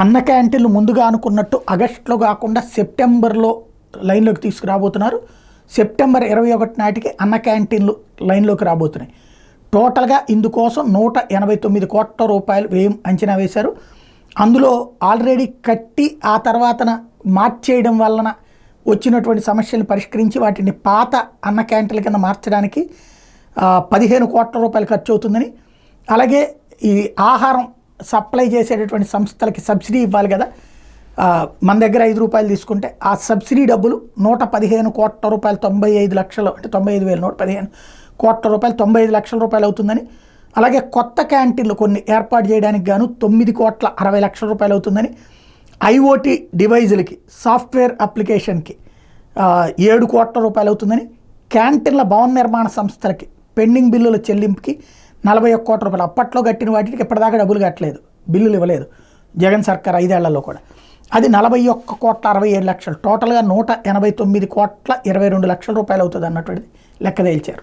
అన్న క్యాంటీన్లు ముందుగా అనుకున్నట్టు ఆగస్టులో కాకుండా సెప్టెంబర్లో లైన్లోకి తీసుకురాబోతున్నారు. సెప్టెంబర్ 21 నాటికి అన్న క్యాంటీన్లు లైన్లోకి రాబోతున్నాయి. టోటల్గా ఇందుకోసం 189 కోట్ల రూపాయలు వ్యయం అంచనా వేశారు. అందులో ఆల్రెడీ కట్టి ఆ తర్వాతన మార్చేయడం వలన వచ్చినటువంటి సమస్యలను పరిష్కరించి వాటిని పాత అన్న క్యాంటీన్ల కింద మార్చడానికి 15 కోట్ల రూపాయలు ఖర్చు అవుతుందని, అలాగే ఈ ఆహారం సప్లై చేసేటటువంటి సంస్థలకి సబ్సిడీ ఇవ్వాలి కదా, మన దగ్గర 5 రూపాయలు తీసుకుంటే ఆ సబ్సిడీ డబ్బులు 115 కోట్ల రూపాయలు 95 లక్షలు అంటే 95,000 115 కోట్ల రూపాయలు 95 లక్షల రూపాయలు అవుతుందని, అలాగే కొత్త క్యాంటీన్లు కొన్ని ఏర్పాటు చేయడానికి గాను 9 కోట్ల 60 లక్షల రూపాయలు అవుతుందని, ఐఓటీ డివైజులకి సాఫ్ట్వేర్ అప్లికేషన్కి 7 కోట్ల రూపాయలు అవుతుందని, క్యాంటీన్ల భవన నిర్మాణ సంస్థలకి పెండింగ్ బిల్లుల చెల్లింపుకి 41 కోట్ల రూపాయలు. అప్పట్లో కట్టిన వాటికి ఇప్పటిదాకా డబ్బులు కట్టలేదు, బిల్లులు ఇవ్వలేదు జగన్ సర్కార్ 5 ఏళ్లలో కూడా. అది 41 కోట్ల 67 లక్షలు, టోటల్గా 189 కోట్ల 22 లక్షల రూపాయలు అవుతుంది అన్నటువంటిది లెక్క తేల్చారు.